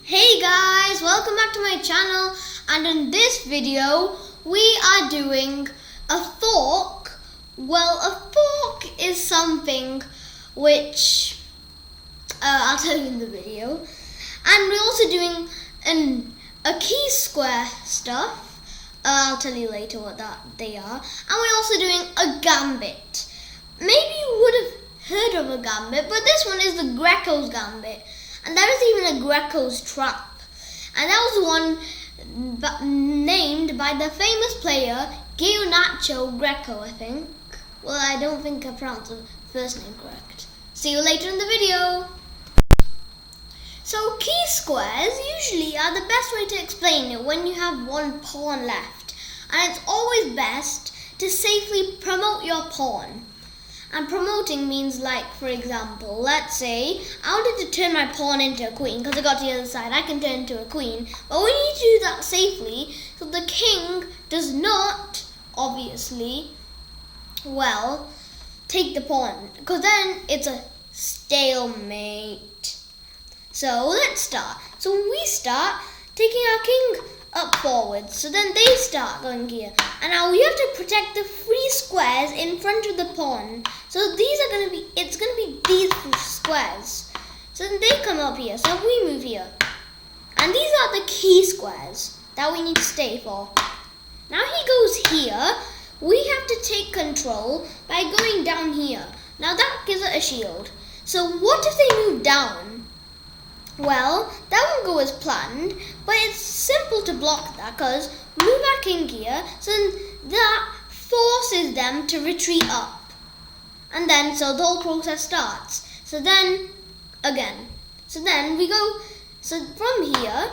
Hey guys, welcome back to my channel, and in this video we are doing a fork. Well, a fork is something which I'll tell you in the video, and we're also doing a key square stuff. I'll tell you later what they are, and we're also doing a gambit. Maybe you would have heard of a gambit, but this one is the Greco's gambit. And there is even a Greco's trap. And that was one named by the famous player Greco, I think. Well, I don't think I pronounced the first name correct. See you later in the video. So key squares usually are the best way to explain it when you have one pawn left. And it's always best to safely promote your pawn. And promoting means, like, for example, let's say I wanted to turn my pawn into a queen because I got to the other side. I can turn into a queen, but we need to do that safely so the king does not, obviously, well, take the pawn, because then it's a stalemate. So let's start. So we start taking our king up forwards. So then they start going here. And now we have to protect the three squares in front of the pawn. So it's going to be these squares. So then they come up here. So we move here. And these are the key squares that we need to stay for. Now he goes here. We have to take control by going down here. Now that gives it a shield. So what if they move down? Well, that won't go as planned, but it's simple to block that because move our king here, so that forces them to retreat up. And then, so the whole process starts. So then, again. So then we go, so from here,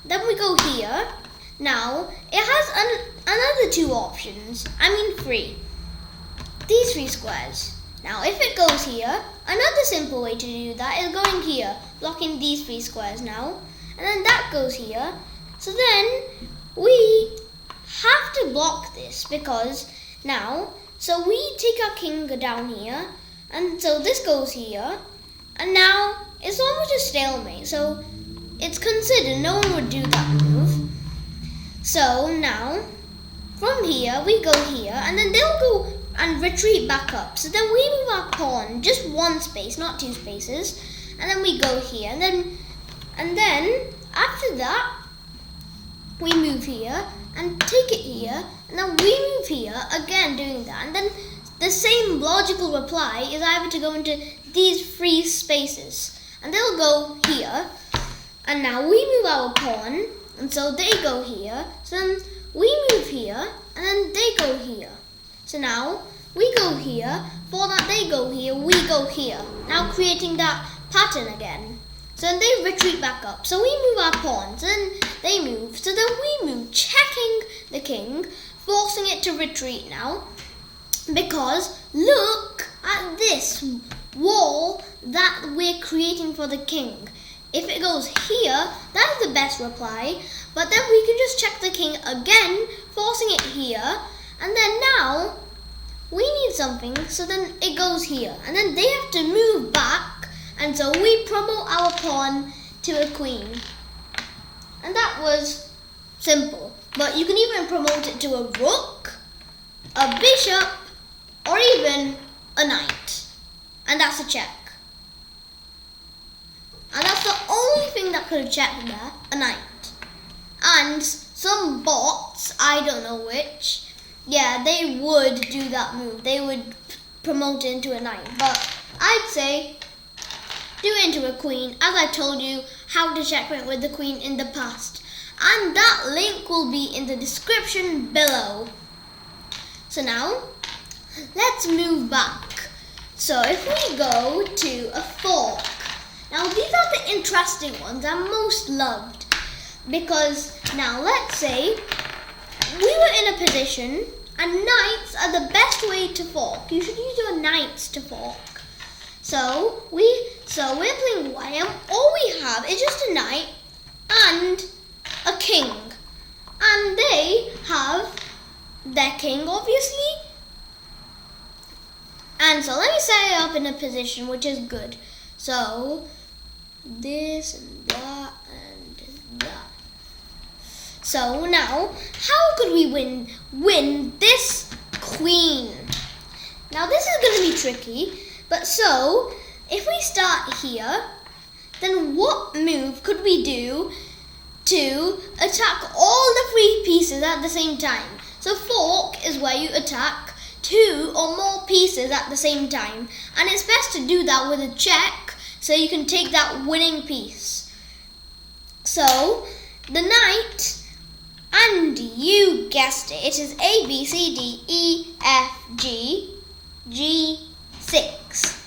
then we go here. Now, it has another two options. Three. These three squares. Now, if it goes here, another simple way to do that is going here, blocking these three squares now. And then that goes here. So then we have to block this because now, so we take our king down here. And so this goes here. And now it's almost a stalemate. So it's considered no one would do that move. So now from here we go here and then they'll go and retreat back up. So then we move our pawn just one space, not two spaces, and then we go here, and then after that we move here and take it here, and then we move here again doing that, and then the same logical reply is either to go into these three spaces, and they'll go here, and now we move our pawn, and so they go here, so then we move here, and then they go here. So now we go here, for that they go here, we go here. Now creating that pattern again. So then they retreat back up. So we move our pawns, then they move. So then we move, checking the king, forcing it to retreat now. Because look at this wall that we're creating for the king. If it goes here, that is the best reply. But then we can just check the king again, forcing it here. And then now, we need something, so then it goes here. And then they have to move back, and so we promote our pawn to a queen. And that was simple. But you can even promote it to a rook, a bishop, or even a knight. And that's a check. And that's the only thing that could have checked there, a knight. And some bots, I don't know which, yeah, they would do that move. They would promote it into a knight. But I'd say do it into a queen, as I told you how to checkmate with the queen in the past. And that link will be in the description below. So now, let's move back. So if we go to a fork. Now these are the interesting ones I'm most loved. Because now let's say we were in a position, and knights are the best way to fork. You should use your knights to fork. So we're playing white, and all we have is just a knight and a king. And they have their king, obviously. And so let me set it up in a position which is good. So this and that Yeah. So now, how could we win this queen? Now this is going to be tricky, but so if we start here, then what move could we do to attack all the 3 pieces at the same time? So fork is where you attack 2 or more pieces at the same time, and it's best to do that with a check so you can take that winning piece. So the knight, and you guessed it, it is A, B, C, D, E, F, G, G6.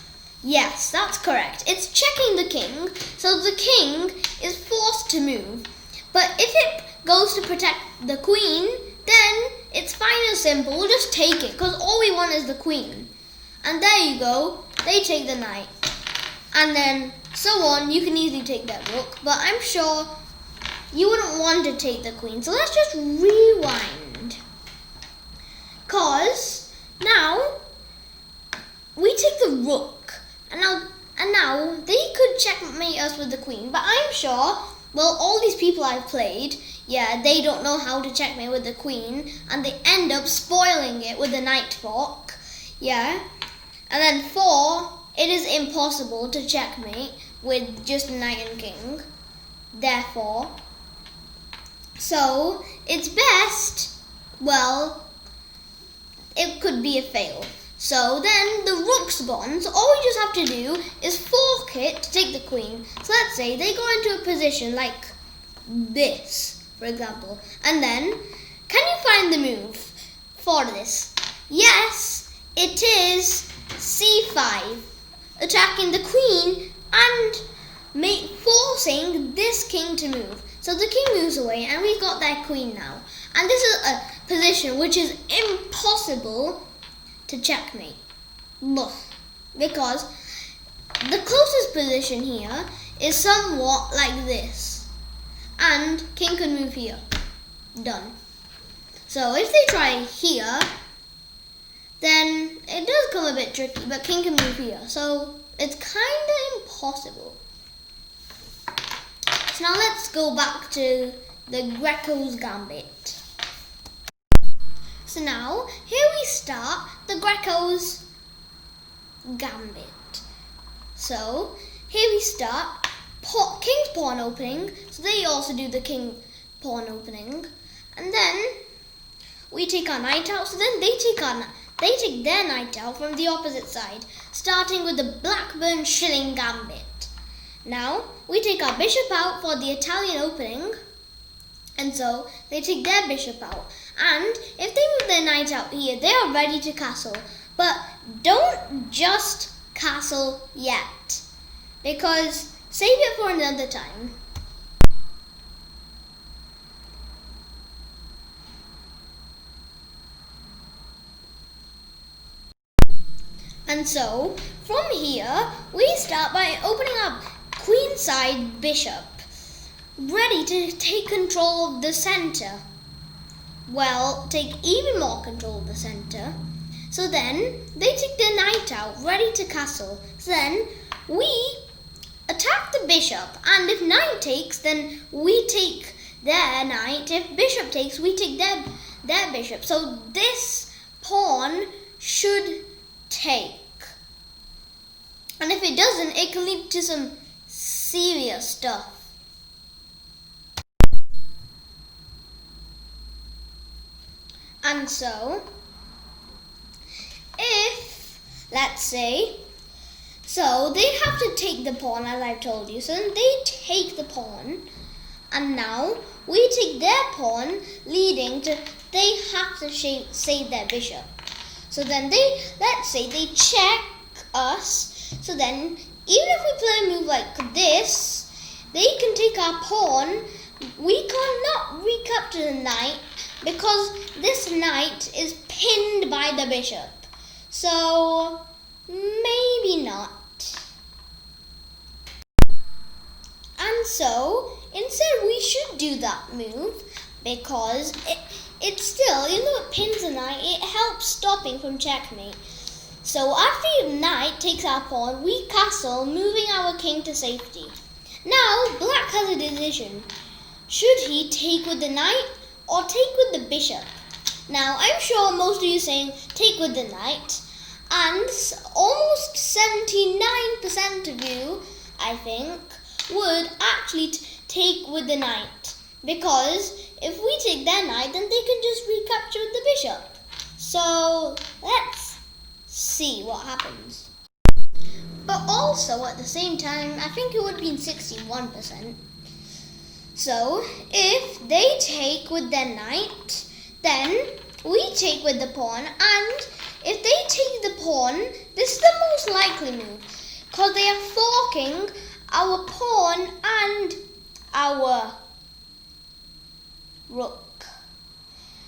Yes, that's correct. It's checking the king, so the king is forced to move. But if it goes to protect the queen, then it's fine and simple. We'll just take it, because all we want is the queen. And there you go. They take the knight. And then so on. You can easily take that rook, but I'm sure you wouldn't want to take the queen. So let's just rewind. Because now we take the rook. And now they could checkmate us with the queen. But I'm sure, well, all these people I've played, yeah, they don't know how to checkmate with the queen. And they end up spoiling it with the knight fork. Yeah. And then 4, it is impossible to checkmate with just knight and king. Therefore, so it's best, well, it could be a fail. So then the rook's gone, so all we just have to do is fork it to take the queen. So let's say they go into a position like this, for example. And then, can you find the move for this? Yes, it is C5, attacking the queen and forcing this king to move. So the king moves away and we've got that queen now. And this is a position which is impossible to checkmate. Because the closest position here is somewhat like this. And king could move here. Done. So if they try here, then it does come a bit tricky, but king can move here. So it's kind of impossible. So now let's go back to the Greco's Gambit. So now, here we start the Greco's Gambit. So, here we start king's pawn opening. So they also do the king pawn opening. And then, we take our knight out. So then they take their knight out from the opposite side, starting with the Blackburn Shilling Gambit. Now, we take our bishop out for the Italian opening. And so, they take their bishop out. And if they move their knight out here, they are ready to castle. But don't just castle yet, because save it for another time. And so, from here, we start by opening up queenside bishop, ready to take control of the center. Well, take even more control of the center. So then, they take their knight out, ready to castle. So then, we attack the bishop. And if knight takes, then we take their knight. If bishop takes, we take their bishop. So this pawn should take. And if it doesn't, it can lead to some serious stuff. And so, if, let's say, so they have to take the pawn as I've told you. So then they take the pawn, and now we take their pawn, leading to, they have to save their bishop. So then let's say they check us. So then, even if we play a move like this, they can take our pawn. We cannot recapture the knight, because this knight is pinned by the bishop. So, maybe not. And so, instead we should do that move, because it's still, even though it pins the knight, it helps stopping from checkmate. So after the knight takes our pawn, we castle, moving our king to safety. Now, black has a decision. should he take with the knight or take with the bishop? Now, I'm sure most of you are saying take with the knight, and almost 79% of you, I think, would actually take with the knight, because if we take their knight, then they can just recapture the bishop. So let's see what happens. But also at the same time, I think it would be in 61%. So if they take with their knight, then we take with the pawn, and if they take the pawn, this is the most likely move, because they are forking our pawn and our rook.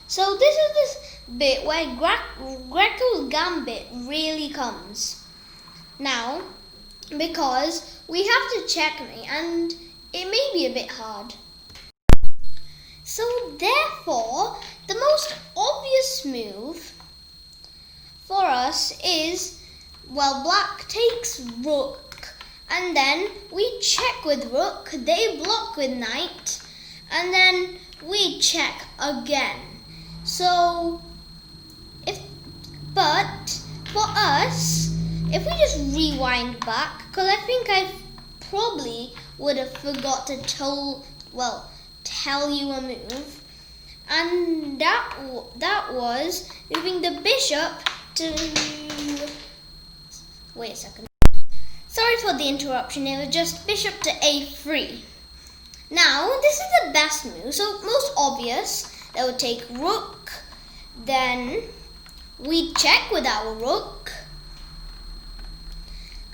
So this is this bit where Greco's Gambit really comes. Now, because we have to checkmate, and it may be a bit hard. So therefore, the most obvious move for us is, well, black takes rook, and then we check with rook, they block with knight, and then we check again. So, but for us, if we just rewind back, because I think I probably would have forgot to tell you a move, and that was moving the bishop to. Wait a second. Sorry for the interruption. It was just bishop to a3. Now this is the best move. So most obvious, that would take rook. Then we check with our rook,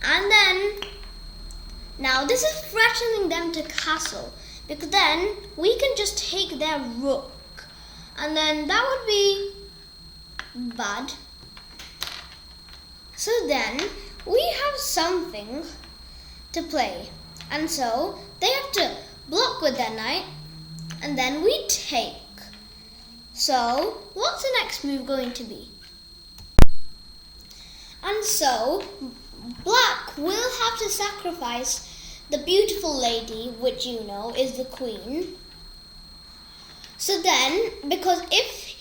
and then now this is threatening them to castle, because then we can just take their rook, and then that would be bad. So then we have something to play, and so they have to block with their knight, and then we take. So what's the next move going to be? And so black will have to sacrifice the beautiful lady, which you know is the queen. So then, because if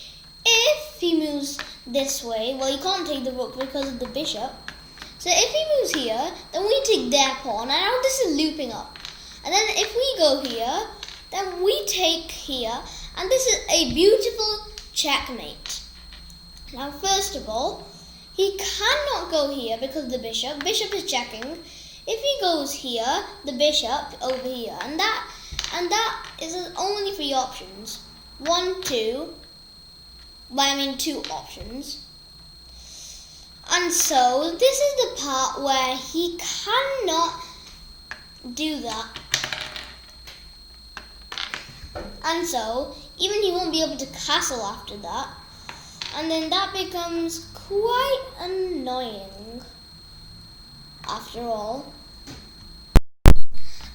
he moves this way, well, he can't take the rook because of the bishop. So if he moves here, then we take their pawn, and now this is looping up. And then if we go here, then we take here, and this is a beautiful checkmate. Now, first of all, he cannot go here because of the bishop. Bishop is checking. If he goes here, the bishop over here, and that is only 3 options. 1, 2. Two options. And so this is the part where he cannot do that. And so even he won't be able to castle after that. And then that becomes quite annoying after all.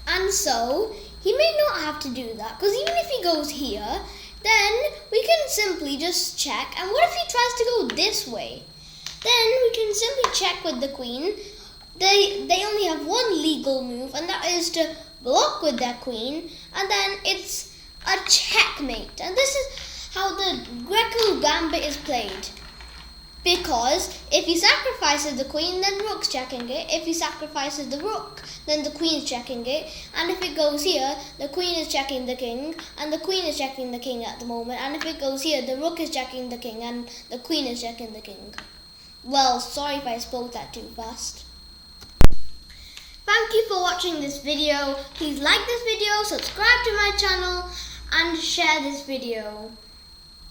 And so he may not have to do that, because even if he goes here, then we can simply just check. And what if he tries to go this way? Then we can simply check with the queen. They only have one legal move, and that is to block with their queen, and then it's a checkmate. And this is how the Greco Gambit is played. Because if he sacrifices the queen, then rook's checking it. If he sacrifices the rook, then the queen's checking it. And if it goes here, the queen is checking the king, and the queen is checking the king at the moment. And if it goes here, the rook is checking the king, and the queen is checking the king. Well, sorry if I spoke that too fast. Thank you for watching this video. Please like this video, subscribe to my channel, and share this video.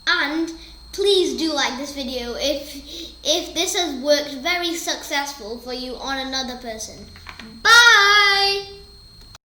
And please do like this video if this has worked very successful for you on another person. Bye!